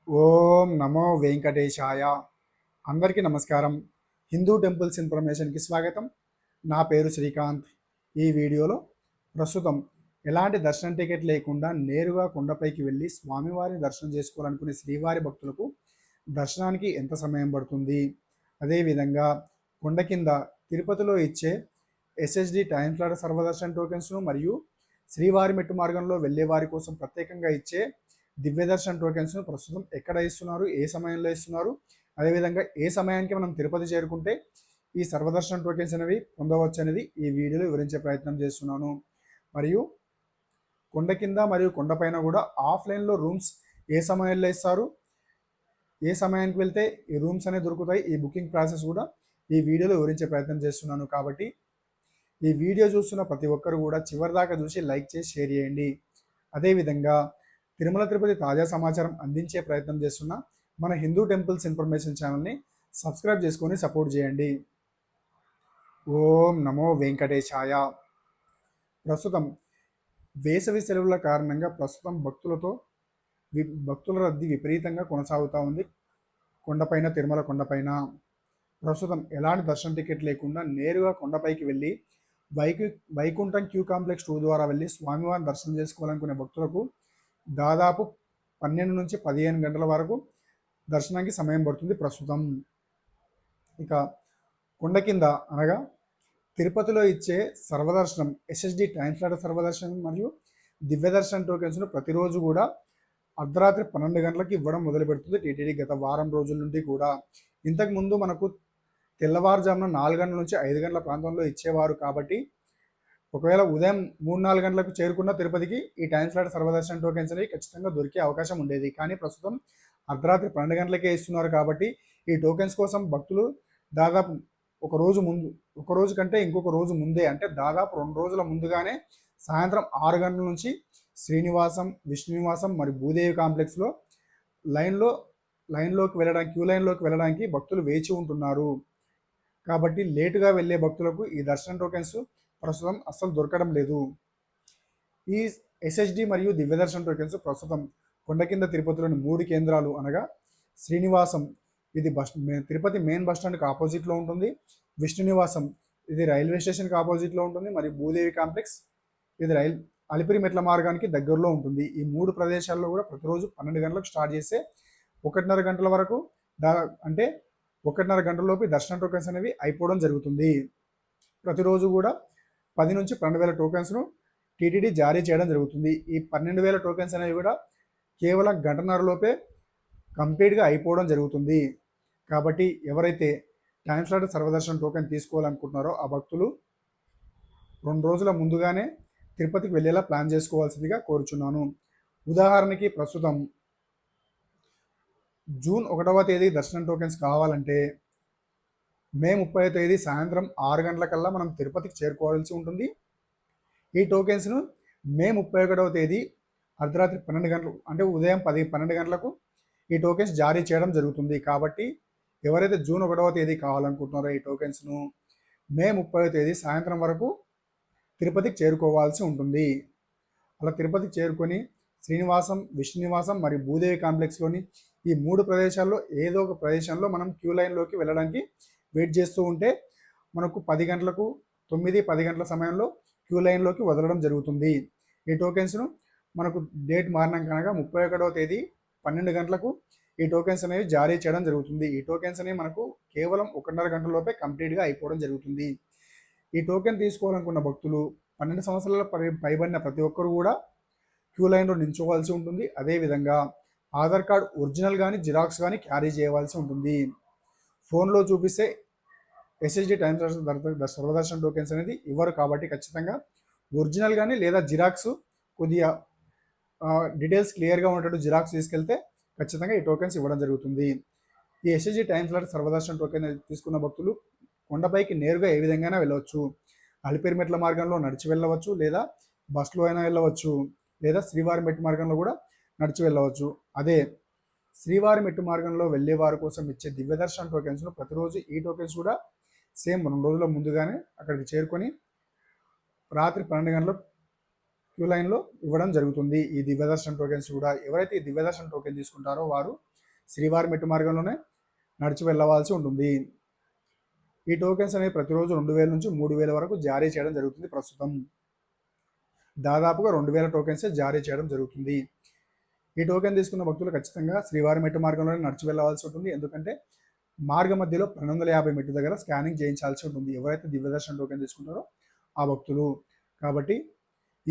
ఓం నమో వెంకటేశాయ. అందరికీ నమస్కారం. హిందూ టెంపుల్స్ ఇన్ఫర్మేషన్కి స్వాగతం. నా పేరు శ్రీకాంత్. ఈ వీడియోలో ప్రస్తుతం ఎలాంటి దర్శనం టికెట్ లేకుండా నేరుగా కొండపైకి వెళ్ళి స్వామివారిని దర్శనం చేసుకోవాలనుకునే శ్రీవారి భక్తులకు దర్శనానికి ఎంత సమయం పడుతుంది, అదేవిధంగా కొండ కింద తిరుపతిలో ఇచ్చే ఎస్ఎస్డి టైం స్లాట్ సర్వదర్శన్ టోకెన్స్ను మరియు శ్రీవారి మెట్టు మార్గంలో వెళ్ళే వారి కోసం ప్రత్యేకంగా ఇచ్చే దివ్య దర్శన్ టోకెన్స్ను ప్రస్తుతం ఎక్కడ ఇస్తున్నారు, ఏ సమయంలో ఇస్తున్నారు, అదేవిధంగా ఏ సమయానికి మనం తిరుపతి చేరుకుంటే ఈ సర్వదర్శన టోకెన్స్ అనేవి పొందవచ్చు అనేది ఈ వీడియోలో వివరించే ప్రయత్నం చేస్తున్నాను. మరియు కొండ కింద మరియు కొండపైన కూడా ఆఫ్లైన్లో రూమ్స్ ఏ సమయంలో ఇస్తారు, ఏ సమయానికి వెళ్తే ఈ రూమ్స్ అనేవి దొరుకుతాయి, ఈ బుకింగ్ ప్రాసెస్ కూడా ఈ వీడియోలో వివరించే ప్రయత్నం చేస్తున్నాను. కాబట్టి ఈ వీడియో చూస్తున్న ప్రతి ఒక్కరు కూడా చివరిదాకా చూసి లైక్ చేసి షేర్ చేయండి. అదేవిధంగా తిరుమల తిరుపతి తాజా సమాచారం అందించే ప్రయత్నం చేస్తున్న మన హిందూ టెంపుల్స్ ఇన్ఫర్మేషన్ ఛానల్ని సబ్స్క్రైబ్ చేసుకొని సపోర్ట్ చేయండి. ఓం నమో వెంకటేశాయ. ప్రస్తుతం వేసవి సెలవుల కారణంగా ప్రస్తుతం భక్తుల రద్దీ విపరీతంగా కొనసాగుతూ ఉంది. కొండపైన తిరుమల కొండపైన ప్రస్తుతం ఎలాంటి దర్శన టికెట్ లేకుండా నేరుగా కొండపైకి వెళ్ళి వైకుంఠం క్యూ కాంప్లెక్స్ 2 ద్వారా వెళ్ళి స్వామివారిని దర్శనం చేసుకోవాలనుకునే భక్తులకు దాదాపు 12 నుంచి 15 గంటల వరకు దర్శనానికి సమయం పడుతుంది ప్రస్తుతం. ఇక కొండ కింద అనగా తిరుపతిలో ఇచ్చే సర్వదర్శనం ఎస్ఎస్డి టైం స్లాట్ సర్వదర్శనం మరియు దివ్య దర్శనం టోకెన్స్ను ప్రతిరోజు కూడా అర్ధరాత్రి 12 గంటలకు ఇవ్వడం మొదలు పెడుతుంది టీటీడీ. గత వారం రోజుల నుండి కూడా ఇంతకుముందు మనకు తెల్లవారుజామున 4 గంటల నుంచి 5 గంటల ప్రాంతంలో ఇచ్చేవారు. కాబట్టి ఒకవేళ ఉదయం 3-4 గంటలకు చేరుకున్న తిరుపతికి ఈ టైం స్లాట్ సర్వదర్శన టోకెన్స్ అనేవి ఖచ్చితంగా దొరికే అవకాశం ఉండేది. కానీ ప్రస్తుతం అర్ధరాత్రి 12 గంటలకే ఇస్తున్నారు. కాబట్టి ఈ టోకెన్స్ కోసం భక్తులు దాదాపు ఒక రోజు కంటే ఇంకొక రోజు ముందే, అంటే దాదాపు 2 రోజుల ముందుగానే సాయంత్రం 6 గంటల నుంచి శ్రీనివాసం, విష్ణునివాసం మరియు భూదేవి కాంప్లెక్స్లో క్యూ లైన్లోకి వెళ్ళడానికి భక్తులు వేచి ఉంటున్నారు. కాబట్టి లేటుగా వెళ్ళే భక్తులకు ఈ దర్శన టోకెన్స్ ప్రస్తుతం అస్సలు దొరకడం లేదు. ఈ ఎస్ఎస్డి మరియు దివ్య దర్శన టోకెన్స్ ప్రస్తుతం కొండ కింద తిరుపతిలోని 3 కేంద్రాలు అనగా శ్రీనివాసం, ఇది తిరుపతి మెయిన్ బస్ స్టాండ్కి ఆపోజిట్లో ఉంటుంది. విష్ణునివాసం, ఇది రైల్వే స్టేషన్కి ఆపోజిట్లో ఉంటుంది. మరియు భూదేవి కాంప్లెక్స్, ఇది అలిపిరి మెట్ల మార్గానికి దగ్గరలో ఉంటుంది. ఈ 3 ప్రదేశాల్లో కూడా ప్రతిరోజు 12 గంటలకు స్టార్ట్ చేస్తే 1:30 గంటల వరకు అంటే 1:30 గంటలలోపు దర్శన టోకెన్స్ అనేవి అయిపోవడం జరుగుతుంది. ప్రతిరోజు కూడా 10 నుంచి 12,000 టోకెన్స్ను టీటీడీ జారీ చేయడం జరుగుతుంది. ఈ 12,000 టోకెన్స్ అనేవి కూడా కేవలం గంటన్నరలోపే కంప్లీట్గా అయిపోవడం జరుగుతుంది. కాబట్టి ఎవరైతే టైం స్లాట్ సర్వదర్శనం టోకెన్ తీసుకోవాలనుకుంటున్నారో ఆ భక్తులు 2 రోజుల ముందుగానే తిరుపతికి వెళ్ళేలా ప్లాన్ చేసుకోవాల్సిందిగా కోరుచున్నాను. ఉదాహరణకి ప్రస్తుతం జూన్ 1వ తేదీ దర్శనం టోకెన్స్ కావాలంటే మే 30వ తేదీ సాయంత్రం 6 గంటలకల్లా మనం తిరుపతికి చేరుకోవాల్సి ఉంటుంది. ఈ టోకెన్స్ను మే 31వ తేదీ అర్ధరాత్రి 12 గంటలు, అంటే ఉదయం 12 గంటలకు ఈ టోకెన్స్ జారీ చేయడం జరుగుతుంది. కాబట్టి ఎవరైతే జూన్ 1వ తేదీ కావాలనుకుంటున్నారో ఈ టోకెన్స్ను మే 30వ తేదీ సాయంత్రం వరకు తిరుపతికి చేరుకోవాల్సి ఉంటుంది. అలా తిరుపతికి చేరుకొని శ్రీనివాసం, విష్ణునివాసం మరియు భూదేవి కాంప్లెక్స్లోని ఈ 3 ప్రదేశాల్లో ఏదో ఒక ప్రదేశంలో మనం క్యూ లైన్లోకి వెళ్ళడానికి వెయిట్ చేస్తూ ఉంటే మనకు 10 గంటలకు 9-10 గంటల సమయంలో క్యూ లైన్లోకి వదలడం జరుగుతుంది. ఈ టోకెన్స్ను మనకు డేట్ మారినాక కనుక 31వ తేదీ 12 గంటలకు ఈ టోకెన్స్ అనేవి జారీ చేయడం జరుగుతుంది. ఈ టోకెన్స్ అనేవి మనకు కేవలం 1:30 గంటలలోపే కంప్లీట్గా అయిపోవడం జరుగుతుంది. ఈ టోకెన్ తీసుకోవాలనుకున్న భక్తులు 12 సంవత్సరాల పైబడిన ప్రతి ఒక్కరు కూడా క్యూ లైన్లో నిల్చోవాల్సి ఉంటుంది. అదేవిధంగా ఆధార్ కార్డ్ ఒరిజినల్ కానీ జిరాక్స్ కానీ క్యారీ చేయవలసి ఉంటుంది. ఫోన్లో చూపిస్తే ఎస్ఎస్డి టైం సర్వదర్శన టోకెన్స్ అనేది ఇవ్వరు. కాబట్టి ఖచ్చితంగా ఒరిజినల్ కానీ లేదా జిరాక్స్ కొద్దిగా డీటెయిల్స్ క్లియర్గా ఉండేటట్టు జిరాక్స్ తీసుకెళ్తే ఖచ్చితంగా ఈ టోకెన్స్ ఇవ్వడం జరుగుతుంది. ఈ ఎస్ఎస్డి టైం స్లాట్ సర్వదర్శన టోకెన్ తీసుకున్న భక్తులు కొండపైకి నేరుగా ఏ విధంగా వెళ్ళవచ్చు. అలిపిరి మెట్ల మార్గంలో నడిచి వెళ్ళవచ్చు, లేదా బస్సులో అయినా వెళ్ళవచ్చు, లేదా శ్రీవారి మెట్టు మార్గంలో కూడా నడిచి వెళ్ళవచ్చు. అదే శ్రీవారి మెట్టు మార్గంలో వెళ్ళే వారి కోసం ఇచ్చే దివ్య దర్శన టోకెన్స్ను ప్రతిరోజు ఈ టోకెన్స్ కూడా సేమ్ 2 రోజుల ముందుగానే అక్కడికి చేరుకొని రాత్రి 12 గంటలకు క్యూ లైన్లో ఇవ్వడం జరుగుతుంది. ఈ దివ్య దర్శన టోకెన్స్ కూడా ఎవరైతే ఈ దివ్య దర్శన టోకెన్ తీసుకుంటారో వారు శ్రీవారి మెట్టు మార్గంలోనే నడిచి వెళ్ళవలసి ఉంటుంది. ఈ టోకెన్స్ అనేవి ప్రతిరోజు 2000 నుంచి 3000 వరకు జారీ చేయడం జరుగుతుంది. ప్రస్తుతం దాదాపుగా 2000 టోకెన్సే జారీ చేయడం జరుగుతుంది. ఈ టోకెన్ తీసుకున్న భక్తులు ఖచ్చితంగా శ్రీవారి మెట్టు మార్గంలోనే నడిచి వెళ్ళవలసి ఉంటుంది. ఎందుకంటే మార్గ మధ్యలో 1250 మెట్టు దగ్గర స్కానింగ్ చేయించాల్సి ఉంటుంది ఎవరైతే దివ్యదర్శన టోకెన్ తీసుకుంటారో ఆ భక్తులు. కాబట్టి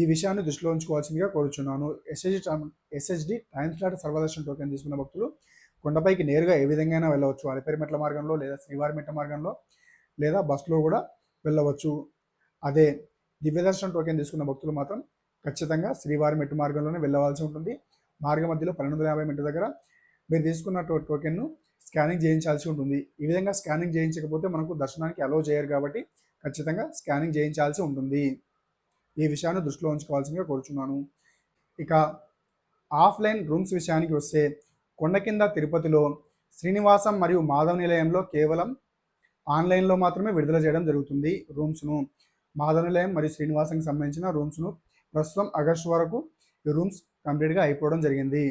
ఈ విషయాన్ని దృష్టిలో ఉంచుకోవాల్సిందిగా కోరుచున్నాను. ఎస్హెచ్డి టైమ్ స్లాట్ సర్వదర్శన టోకెన్ తీసుకున్న భక్తులు కొండపైకి నేరుగా ఏ విధంగా అయినా వెళ్ళవచ్చు. అలిపిరి మెట్ల మార్గంలో లేదా శ్రీవారి మెట్ల మార్గంలో లేదా బస్సులో కూడా వెళ్ళవచ్చు. అదే దివ్యదర్శన టోకెన్ తీసుకున్న భక్తులు మాత్రం ఖచ్చితంగా శ్రీవారి మెట్టు మార్గంలోనే వెళ్ళవలసి ఉంటుంది. మార్గ మధ్యలో 1250 మెట్టు దగ్గర మీరు తీసుకున్న టోకెన్ను స్కానింగ్ చేయించాల్సి ఉంటుంది. ఈ విధంగా స్కానింగ్ చేయించకపోతే మనకు దర్శనానికి అలో చేయరు కాబట్టి ఖచ్చితంగా స్కానింగ్ చేయించాల్సి ఉంటుంది. ఈ విషయాన్ని దృష్టిలో ఉంచుకోవాల్సిందిగా కోరుచున్నాను. ఇక ఆఫ్లైన్ రూమ్స్ విషయానికి వస్తే కొండ కింద తిరుపతిలో శ్రీనివాసం మరియు మాధవ నిలయంలో కేవలం ఆన్లైన్లో మాత్రమే విడుదల చేయడం జరుగుతుంది. రూమ్స్ను మాధవ నిలయం మరియు శ్రీనివాసంకి సంబంధించిన రూమ్స్ను ప్రస్తుతం ఆగస్టు వరకు ఈ రూమ్స్ కంప్లీట్గా అయిపోవడం జరిగింది.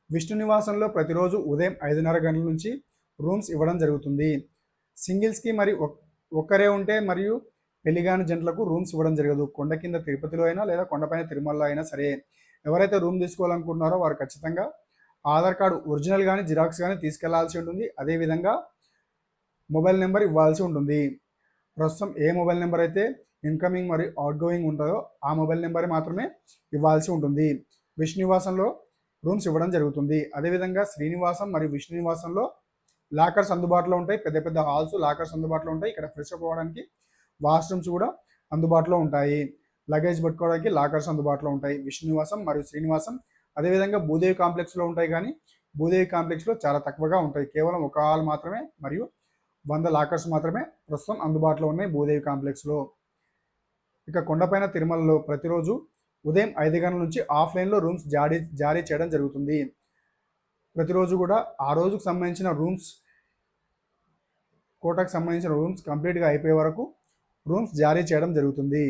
విష్ణు నివాసంలో ప్రతిరోజు ఉదయం 5:30 గంటల నుంచి రూమ్స్ ఇవ్వడం జరుగుతుంది. సింగిల్స్కి మరి ఒక్కరే ఉంటే మరియు పెళ్లిగాని జంటలకు రూమ్స్ ఇవ్వడం జరగదు. కొండ కింద తిరుపతిలో అయినా లేదా కొండపైన తిరుమలలో అయినా సరే ఎవరైతే రూమ్ తీసుకోవాలనుకుంటున్నారో వారు ఖచ్చితంగా ఆధార్ కార్డు ఒరిజినల్ కానీ జిరాక్స్ కానీ తీసుకెళ్లాల్సి ఉంటుంది. అదేవిధంగా మొబైల్ నెంబర్ ఇవ్వాల్సి ఉంటుంది. ప్రస్తుతం ఏ మొబైల్ నెంబర్ అయితే ఇన్కమింగ్ మరియు అవుట్ గోయింగ్ ఉంటుందో ఆ మొబైల్ నెంబర్ మాత్రమే ఇవ్వాల్సి ఉంటుంది. విష్ణు నివాసంలో రూమ్స్ ఇవ్వడం జరుగుతుంది. అదేవిధంగా శ్రీనివాసం మరియు విష్ణు నివాసంలో లాకర్స్ అందుబాటులో ఉంటాయి. పెద్ద పెద్ద హాల్స్ లాకర్స్ అందుబాటులో ఉంటాయి. ఇక్కడ ఫ్రెష్ అప్ అవ్వడానికి వాష్రూమ్స్ కూడా అందుబాటులో ఉంటాయి. లగేజ్ పెట్టుకోవడానికి లాకర్స్ అందుబాటులో ఉంటాయి. విష్ణు నివాసం మరియు శ్రీనివాసం అదేవిధంగా భూదేవి కాంప్లెక్స్లో ఉంటాయి. కానీ భూదేవి కాంప్లెక్స్లో చాలా తక్కువగా ఉంటాయి. కేవలం ఒక హాల్ మాత్రమే మరియు 100 లాకర్స్ మాత్రమే ప్రస్తుతం అందుబాటులో ఉన్నాయి భూదేవి కాంప్లెక్స్లో. ఇక కొండపైన తిరుమలలో ప్రతిరోజు ఉదయం 5 గంటల నుంచి ఆఫ్లైన్లో రూమ్స్ జారీ చేయడం జరుగుతుంది. ప్రతిరోజు కూడా ఆ రోజుకు సంబంధించిన రూమ్స్ కోటకు సంబంధించిన రూమ్స్ కంప్లీట్గా అయిపోయే వరకు రూమ్స్ జారీ చేయడం జరుగుతుంది.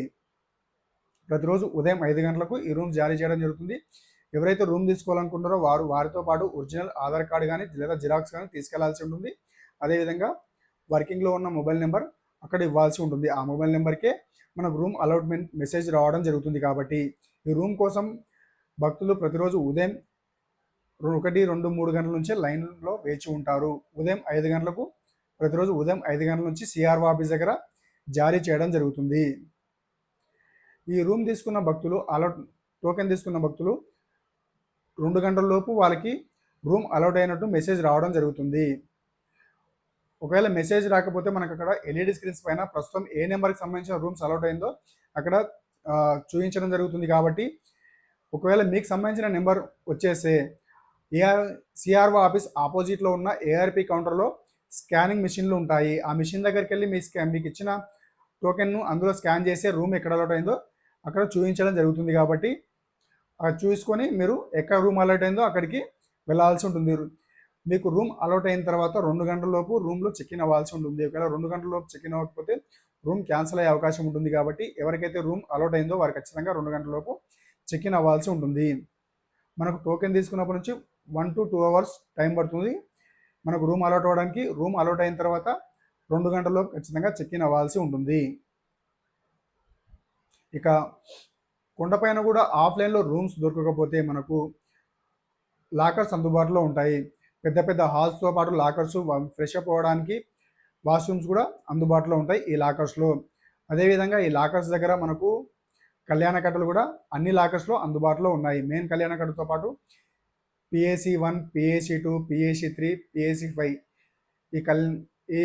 ప్రతిరోజు ఉదయం 5 గంటలకు ఈ రూమ్స్ జారీ చేయడం జరుగుతుంది. ఎవరైతే రూమ్ తీసుకోవాలనుకుంటారో వారితో పాటు ఒరిజినల్ ఆధార్ కార్డు కానీ లేదా జిరాక్స్ కానీ తీసుకెళ్లాల్సి ఉంటుంది. అదేవిధంగా వర్కింగ్లో ఉన్న మొబైల్ నెంబర్ అక్కడ ఇవ్వాల్సి ఉంటుంది. ఆ మొబైల్ నెంబర్కే మనకు రూమ్ అలాట్మెంట్ మెసేజ్ రావడం జరుగుతుంది. కాబట్టి ఈ రూమ్ కోసం భక్తులు ప్రతిరోజు ఉదయం 1, 2, 3 గంటల నుంచే లైన్లో వేచి ఉంటారు. ఉదయం 5 గంటలకు ప్రతిరోజు ఉదయం 5 గంటల నుంచి సిఆర్ఓ ఆఫీస్ దగ్గర జారీ చేయడం జరుగుతుంది. ఈ రూమ్ తీసుకున్న భక్తులు టోకెన్ తీసుకున్న భక్తులు 2 గంటల లోపు వాళ్ళకి రూమ్ అలౌట్ అయినట్టు మెసేజ్ రావడం జరుగుతుంది. ఒకవేళ మెసేజ్ రాకపోతే మనకు అక్కడ ఎల్ఈడి స్క్రీన్స్ పైన ప్రస్తుతం ఏ నెంబర్కి సంబంధించిన రూమ్స్ అలౌట్ అయిందో అక్కడ చూపించడం జరుగుతుంది. కాబట్టి ఒకవేళ మీకు సంబంధించిన నెంబర్ వచ్చేసే సిఆర్ఓ ఆఫీస్ ఆపోజిట్లో ఉన్న ఏఆర్పి కౌంటర్లో స్కానింగ్ మిషన్లు ఉంటాయి. ఆ మిషన్ దగ్గరికి వెళ్ళి మీకు ఇచ్చిన టోకెన్ను అందులో స్కాన్ చేసే రూమ్ ఎక్కడ అలౌట్ అయిందో అక్కడ చూపించడం జరుగుతుంది. కాబట్టి చూసుకొని మీరు ఎక్కడ రూమ్ అలౌట్ అయిందో అక్కడికి వెళ్ళాల్సి ఉంటుంది. మీకు రూమ్ అలౌట్ అయిన తర్వాత 2 గంటల లోపు రూమ్లో చెక్ ఇన్ అవ్వాల్సి ఉంటుంది. ఒకవేళ 2 గంటల లోపు చెక్ ఇన్ అవ్వకపోతే రూమ్ క్యాన్సిల్ అయ్యే అవకాశం ఉంటుంది. కాబట్టి ఎవరికైతే రూమ్ అలౌట్ అయిందో వారు ఖచ్చితంగా 2 గంటల లోపు చెక్ ఇన్ అవ్వాల్సి ఉంటుంది. మనకు టోకెన్ తీసుకున్నప్పటి నుంచి 1 to 2 అవర్స్ టైం పడుతుంది మనకు రూమ్ అలౌట్ అవ్వడానికి. రూమ్ అలౌట్ అయిన తర్వాత 2 గంటల లోపు ఖచ్చితంగా చెక్ ఇన్ అవ్వాల్సి ఉంటుంది. ఇక కొండపైన కూడా ఆఫ్లైన్లో రూమ్స్ దొరకకపోతే మనకు లాకర్స్ అందుబాటులో ఉంటాయి. పెద్ద పెద్ద హాల్స్తో పాటు లాకర్స్ ఫ్రెష్ అప్ అవ్వడానికి వాష్రూమ్స్ కూడా అందుబాటులో ఉంటాయి ఈ లాకర్స్లో. అదేవిధంగా ఈ లాకర్స్ దగ్గర మనకు కళ్యాణ కట్టలు కూడా అన్ని లాకర్స్లో అందుబాటులో ఉన్నాయి. మెయిన్ కళ్యాణ కట్టతో పాటు PAC1, PAC2, PAC3, PAC5 ఈ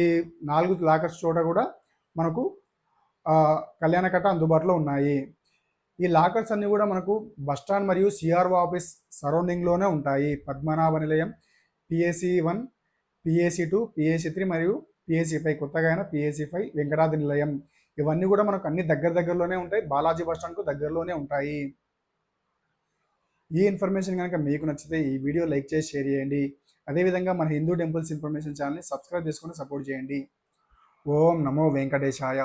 4 లాకర్స్ చోట కూడా మనకు కళ్యాణ కట్ట అందుబాటులో ఉన్నాయి. ఈ లాకర్స్ అన్నీ కూడా మనకు బస్టాండ్ మరియు సిఆర్ఓ ఆఫీస్ సరౌండింగ్లోనే ఉంటాయి. పద్మనాభ నిలయం, PAC1, PAC2, PAC3 మరియు PAC5 కొత్తగా అయిన PAC5 వెంకటాద్రి నిలయం ఇవన్నీ కూడా మనకు అన్ని దగ్గరలోనే ఉంటాయి. బాలాజీ బస్టాండ్కు దగ్గరలోనే ఉంటాయి. ఈ ఇన్ఫర్మేషన్ కనుక మీకు నచ్చితే ఈ వీడియో లైక్ చేసి షేర్ చేయండి. అదేవిధంగా మన హిందూ టెంపుల్స్ ఇన్ఫర్మేషన్ ఛానల్ని సబ్స్క్రైబ్ చేసుకొని సపోర్ట్ చేయండి. ఓం నమో వెంకటేశాయ.